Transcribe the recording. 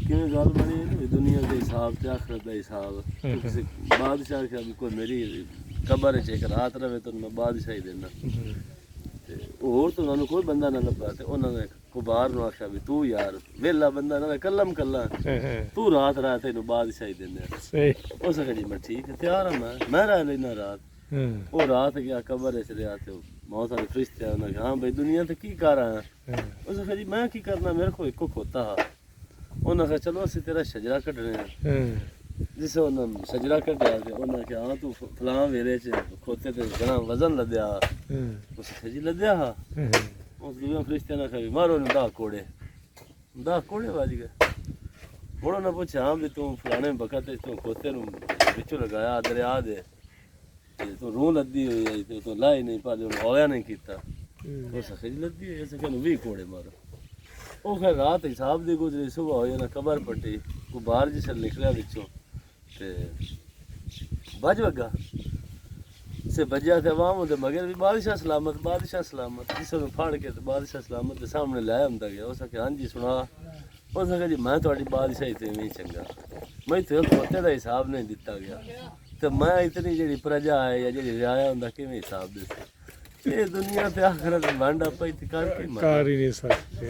ਕਿਵੇਂ ਗੱਲ ਬਣੀ ਨਾ ਦੁਨੀਆ ਦੇ ਹਿਸਾਬ ਤੇ ਆਖਰਤ ਦਾ ਹਿਸਾਬ ਕਿਸੇ ਬਾਦਸ਼ਾਹ ਕਿ ਕੋਈ ਮੇਰੀ ਕਬਰ 'ਚ ਇੱਕ ਰਾਤ ਰਵੇ ਤਾਂ ਮੈਂ ਬਾਦਸ਼ਾਹੀ ਦੇਣਾ ਤੇ ਹੋਰ ਤਾਂ ਉਹਨਾਂ ਨੂੰ ਕੋਈ ਬੰਦਾ ਨਾ ਲੱਭਾ ਤੇ ਉਹਨਾਂ ਨੇ ਕੁਬਾਰ ਨੂੰ ਆਖਿਆ ਵੀ ਤੂੰ ਯਾਰ ਵਿਹਲਾ ਬੰਦਾ ਨਾ ਕੱਲਮ ਕੱਲਾ ਤੂੰ ਰਾਤ ਰਾਤ ਇਹਨੂੰ ਬਾਦਸ਼ਾਹੀ ਦਿੰਦਾ ਸਹੀ ਉਸ ਕਹਿੰਦੀ ਮੈਂ ਠੀਕ ਹੈ ਤਿਆਰ ਹਾਂ ਮੈਂ ਰਹਿ ਲੈਣਾ ਰਾਤ ਉਹ ਰਾਤ ਗਿਆ ਕਬਰ 'ਚ ਰਿਹਾ ਤੇ ਬਹੁਤ ਸਾਰੇ ਫਰਿਸ਼ਤੇ ਉਹਨਾਂ ਕਿਹਾ ਹਾਂ ਬਈ ਦੁਨੀਆ ਤੇ ਕੀ ਕਰ ਆਇਆ ਉਸ ਕਹਿੰਦੀ ਮੈਂ ਕੀ ਕਰਨਾ ਮੇਰੇ ਕੋਲ ਇੱਕੋ ਖੋਤਾ ਹਾ ਉਹਨਾਂ ਕਿਹਾ ਚਲੋ ਅਸੀਂ ਤੇਰਾ ਸ਼ਜਰਾ ਕੱਢਣੇ ਆ ਜਿਸ ਉਹਨਾਂ ਸ਼ਜਰਾ ਕੱਢਿਆ ਤੇ ਉਹਨਾਂ ਕਿਹਾ ਹਾਂ ਤੂੰ ਫਲਾਂ ਵੇਲੇ 'ਚ ਖੋਤੇ ਤੇ ਘਣਾ ਵਜ਼ਨ ਲੱਦਿਆ ਉਸ ਖਜੀ ਲੱਦਿਆ ਹਾ ਉਸ ਦੂਜੇ ਫਰਿਸ਼ਤੇ ਨੇ ਕਿਹਾ ਮਾਰੋ ਨੂੰ 10 ਕੋੜੇ ਵੱਜ ਗਏ ਹੁਣ ਉਹਨਾਂ ਪੁੱਛਿਆ ਵੀ ਤੂੰ ਫਲਾਣੇ ਵਕਤ ਤੂੰ ਖੋਤੇ ਨੂੰ ਵਿੱਚੋਂ ਲਗਾਇਆ ਦਰਿਆ ਦੇ ਤੇ ਤੂੰ ਰੂਹ ਲੱਦੀ ਹੋਈ ਹੈ ਤੇ ਤੂੰ ਲਾਈ ਨਹੀਂ ਪਾਲੇ ਉਹਨੂੰ ਹੋਇਆ ਨਹੀਂ ਕੀਤਾ ਉਸ ਖਜੀ ਲੱਦੀ ਹੋਈ ਐਸੇ ਕਹਿੰਦੇ 20 ਕੋੜੇ ਮਾਰੋ ਉਹ ਫਿਰ ਰਾਤ ਹਿਸਾਬ ਦੀ ਗੁਜ਼ਰੀ ਸੁਬਹ ਹੋਈ ਨਾ ਕਬਰ ਪੱਟੀ ਕੋ ਬਾਹਰ ਜਿਸ ਨਿਕਲਿਆ ਵਿੱਚੋਂ ਤੇ ਵੱਜ ਵਗਾ ਸੇ ਵੱਜਿਆ ਤੇ ਆਵਾਮ ਉਹਦੇ ਮਗਰ ਵੀ ਬਾਦਸ਼ਾਹ ਸਲਾਮਤ ਜਿਸ ਨੂੰ ਫੜ ਕੇ ਤੇ ਬਾਦਸ਼ਾਹ ਸਲਾਮਤ ਦੇ ਸਾਹਮਣੇ ਲਾਇਆ ਹੁੰਦਾ ਗਿਆ ਉਸ ਆਖਿਆ ਹਾਂਜੀ ਸੁਣਾ ਉਸ ਆਖਿਆ ਜੀ ਮੈਂ ਤੁਹਾਡੀ ਬਾਦਸ਼ਾਹੀ ਤੇ ਨਹੀਂ ਚੰਗਾ ਮੈਂ ਤੇ ਖੋਤੇ ਦਾ ਹਿਸਾਬ ਨਹੀਂ ਦਿੱਤਾ ਗਿਆ ਤੇ ਮੈਂ ਇਤਨੀ ਜਿਹੜੀ ਪ੍ਰਜਾ ਹੈ ਜਾਂ ਜਿਹੜੀ ਰਿਆਇਆ ਹੁੰਦਾ ਕਿਵੇਂ ਹਿਸਾਬ ਦੇ ਇਹ ਦੁਨੀਆ ਤੇ ਆਖਰਤ ਵੰਡ ਆਪਾਂ ਇੱਥੇ ਕਰ ਹੀ ਨਹੀਂ ਸਕਦੇ।